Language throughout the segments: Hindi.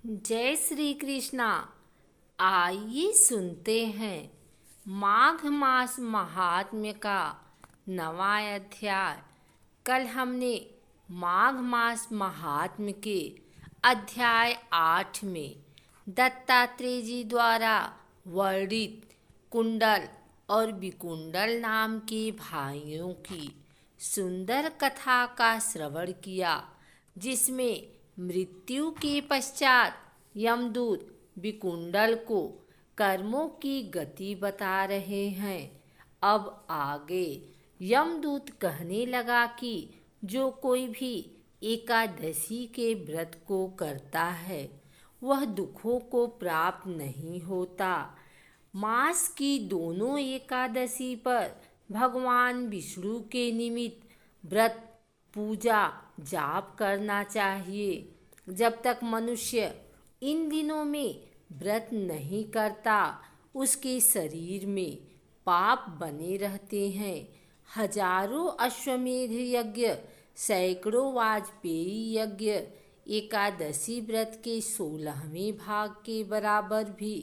जय श्री कृष्णा। आइए सुनते हैं माघ मास महात्म्य का नवा अध्याय। कल हमने माघ मास महात्म्य के अध्याय 8 में दत्तात्रेय जी द्वारा वर्णित कुंडल और विकुंडल नाम के भाइयों की सुंदर कथा का श्रवण किया, जिसमें मृत्यु के पश्चात यमदूत विकुंडल को कर्मों की गति बता रहे हैं। अब आगे यमदूत कहने लगा कि जो कोई भी एकादशी के व्रत को करता है वह दुखों को प्राप्त नहीं होता। मास की दोनों एकादशी पर भगवान विष्णु के निमित्त व्रत पूजा जाप करना चाहिए। जब तक मनुष्य इन दिनों में व्रत नहीं करता उसके शरीर में पाप बने रहते हैं। हजारों अश्वमेध यज्ञ, सैकड़ों वाजपेयी यज्ञ एकादशी व्रत के 16वें भाग के बराबर भी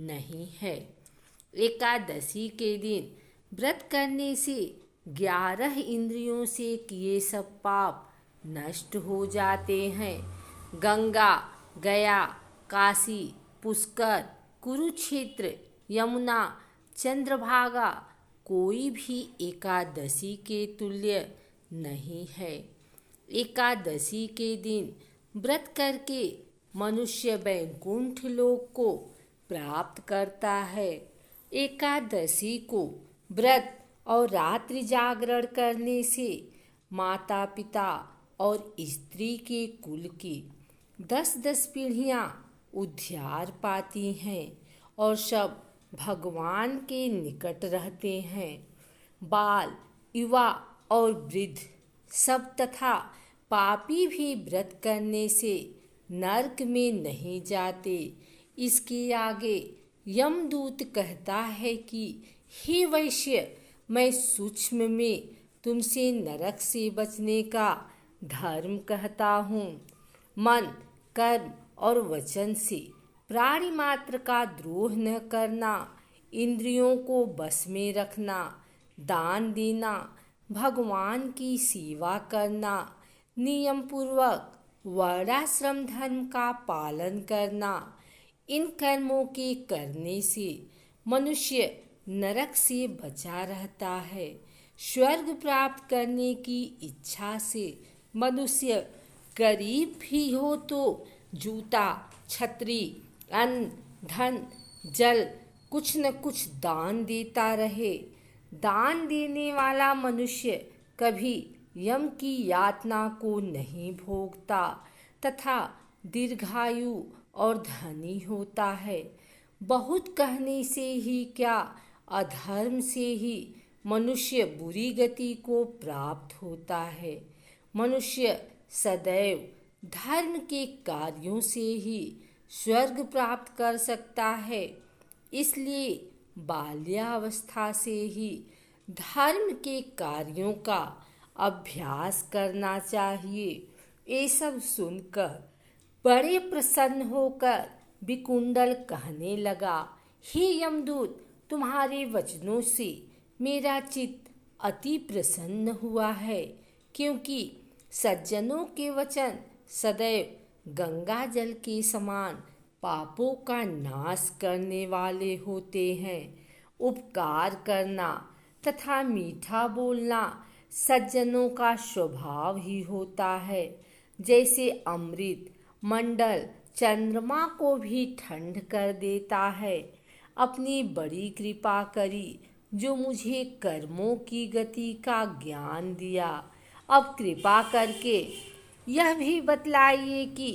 नहीं है। एकादशी के दिन व्रत करने से 11 इंद्रियों से किए सब पाप नष्ट हो जाते हैं। गंगा, गया, काशी, पुष्कर, कुरुक्षेत्र, यमुना, चंद्रभागा कोई भी एकादशी के तुल्य नहीं है। एकादशी के दिन व्रत करके मनुष्य वैकुंठ लोक को प्राप्त करता है। एकादशी को व्रत और रात्रि जागरण करने से माता पिता और स्त्री के कुल की 10-10 पीढ़ियाँ उद्धार पाती हैं और सब भगवान के निकट रहते हैं। बाल, युवा और वृद्ध सब तथा पापी भी व्रत करने से नरक में नहीं जाते। इसके आगे यमदूत कहता है कि हे वैश्य, मैं सूक्ष्म में तुमसे नरक से बचने का धर्म कहता हूँ। मन, कर्म और वचन से प्राणी मात्र का द्रोह न करना, इंद्रियों को बस में रखना, दान देना, भगवान की सेवा करना, नियम पूर्वक वर्णाश्रम धर्म का पालन करना, इन कर्मों के करने से मनुष्य नरक से बचा रहता है। स्वर्ग प्राप्त करने की इच्छा से मनुष्य गरीब भी हो तो जूता, छतरी, अन्न, धन, जल कुछ न कुछ दान देता रहे। दान देने वाला मनुष्य कभी यम की यातना को नहीं भोगता तथा दीर्घायु और धनी होता है। बहुत कहने से ही क्या, अधर्म से ही मनुष्य बुरी गति को प्राप्त होता है। मनुष्य सदैव धर्म के कार्यों से ही स्वर्ग प्राप्त कर सकता है। इसलिए बाल्यावस्था से ही धर्म के कार्यों का अभ्यास करना चाहिए। ये सब सुनकर बड़े प्रसन्न होकर विकुंडल कहने लगा, हे यमदूत, तुम्हारे वचनों से मेरा चित्त अति प्रसन्न हुआ है, क्योंकि सज्जनों के वचन सदैव गंगा जल के समान पापों का नाश करने वाले होते हैं। उपकार करना तथा मीठा बोलना सज्जनों का स्वभाव ही होता है। जैसे अमृत मंडल चंद्रमा को भी ठंड कर देता है। अपनी बड़ी कृपा करी जो मुझे कर्मों की गति का ज्ञान दिया। अब कृपा करके यह भी बतलाइए कि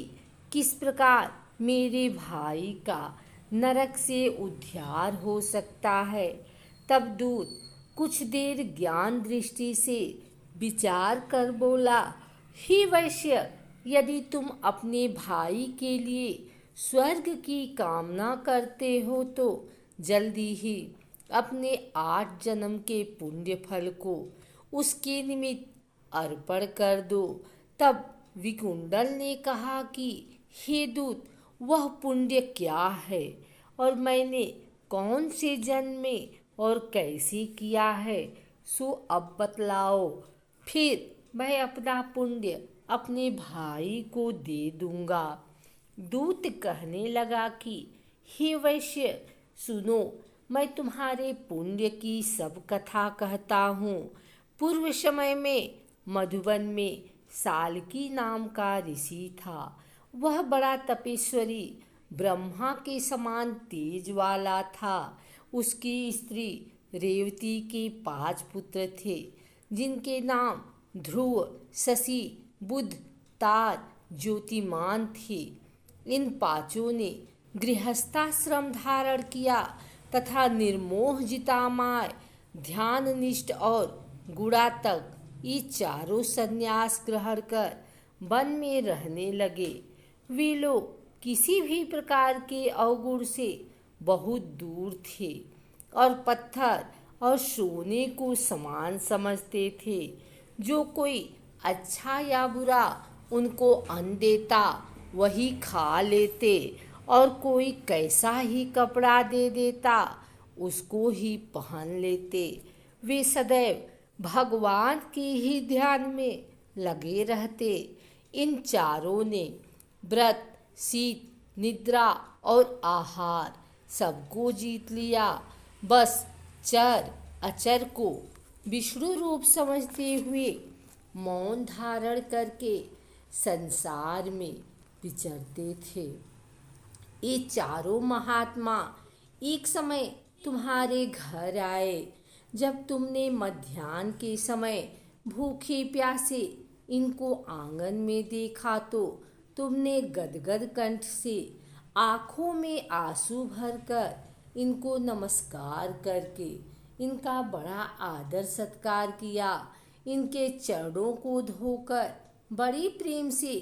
किस प्रकार मेरे भाई का नरक से उद्धार हो सकता है। तब दूत कुछ देर ज्ञान दृष्टि से विचार कर बोला, हे वैश्य, यदि तुम अपने भाई के लिए स्वर्ग की कामना करते हो तो जल्दी ही अपने 8 जन्म के पुण्य फल को उसके निमित्त अर्पण कर दो। तब विकुंडल ने कहा कि हे दूत, वह पुण्य क्या है और मैंने कौन से जन्म में और कैसे किया है, सो अब बतलाओ। फिर मैं अपना पुण्य अपने भाई को दे दूंगा। दूत कहने लगा कि हे वैश्य, सुनो, मैं तुम्हारे पुण्य की सब कथा कहता हूँ। पूर्व समय में मधुबन में साल्की नाम का ऋषि था। वह बड़ा तपस्वी, ब्रह्मा के समान तेज वाला था। उसकी स्त्री रेवती के 5 पुत्र थे, जिनके नाम ध्रुव, शशि, बुध, तार, ज्योतिमान थे। इन 5 ने गृहस्थाश्रम धारण किया तथा निर्मोह, जितामाय, ध्याननिष्ठ और गुणात्मक ये चारों संन्यास ग्रहण कर वन में रहने लगे। वे लोग किसी भी प्रकार के अवगुण से बहुत दूर थे और पत्थर और सोने को समान समझते थे। जो कोई अच्छा या बुरा उनको अन्न देता वही खा लेते और कोई कैसा ही कपड़ा दे देता उसको ही पहन लेते। वे सदैव भगवान के ही ध्यान में लगे रहते। इन चारों ने व्रत, शीत, निद्रा और आहार सबको जीत लिया। बस चर अचर को विष्णु रूप समझते हुए मौन धारण करके संसार में विचरते थे। ये चारों महात्मा एक समय तुम्हारे घर आए। जब तुमने मध्याह्न के समय भूखे प्यासे इनको आंगन में देखा तो तुमने गदगद कंठ से आँखों में आंसू भरकर इनको नमस्कार करके इनका बड़ा आदर सत्कार किया। इनके चरणों को धोकर बड़ी प्रेम से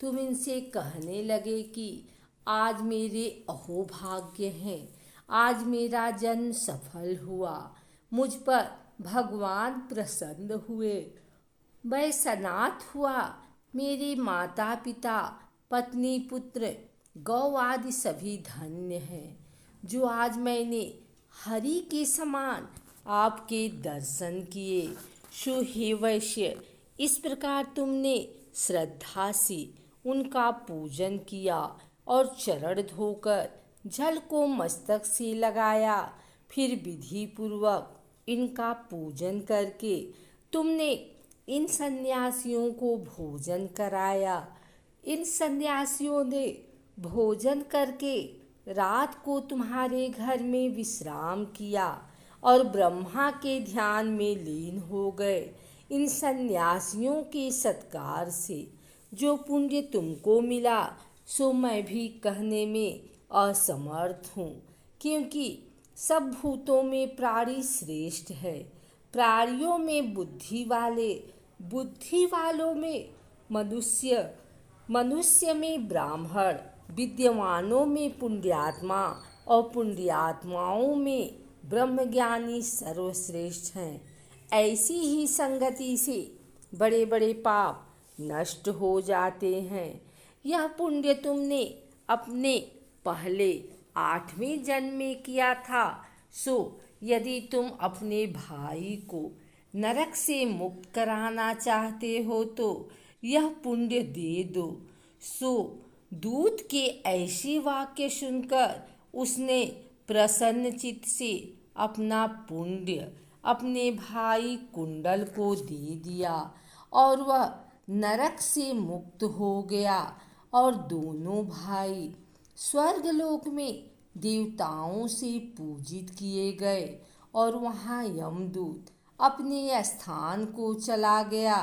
तुम इनसे कहने लगे कि आज मेरे अहोभाग्य हैं, आज मेरा जन्म सफल हुआ, मुझ पर भगवान प्रसन्न हुए, मैं सनाथ हुआ, मेरे माता पिता, पत्नी, पुत्र, गौ आदि सभी धन्य हैं। जो आज मैंने हरि के समान आपके दर्शन किए। सो हे वैश्य, इस प्रकार तुमने श्रद्धा से उनका पूजन किया और चरण धोकर जल को मस्तक से लगाया। फिर विधि पूर्वक इनका पूजन करके तुमने इन सन्यासियों को भोजन कराया। इन सन्यासियों ने भोजन करके रात को तुम्हारे घर में विश्राम किया और ब्रह्मा के ध्यान में लीन हो गए। इन सन्यासियों के सत्कार से जो पुण्य तुमको मिला सो मैं भी कहने में असमर्थ हूँ, क्योंकि सब भूतों में प्राणी श्रेष्ठ है। प्राणियों में बुद्धि वाले, बुद्धि वालों में मनुष्य, मनुष्य में ब्राह्मण, विद्वानों में पुण्यात्मा और पुण्यात्माओं में ब्रह्मज्ञानी सर्वश्रेष्ठ हैं। ऐसी ही संगति से बड़े बड़े पाप नष्ट हो जाते हैं। यह पुण्य तुमने अपने पहले 8वें जन्म में किया था। सो यदि तुम अपने भाई को नरक से मुक्त कराना चाहते हो तो यह पुण्य दे दो। सो दूत के ऐसे वाक्य सुनकर उसने प्रसन्न चित्त से अपना पुण्य अपने भाई कुंडल को दे दिया और वह नरक से मुक्त हो गया और दोनों भाई स्वर्गलोक में देवताओं से पूजित किए गए और वहाँ यमदूत अपने स्थान को चला गया।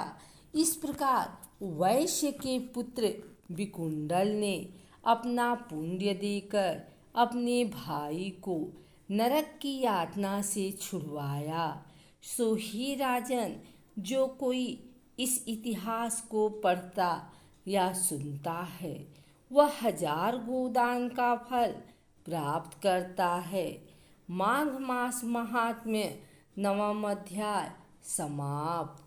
इस प्रकार वैश्य के पुत्र विकुंडल ने अपना पुण्य देकर अपने भाई को नरक की यातना से छुड़वाया। सो ही राजन, जो कोई इस इतिहास को पढ़ता या सुनता है वह 1000 गोदान का फल प्राप्त करता है। माघ मास महात्म्य 9वां अध्याय समाप्त।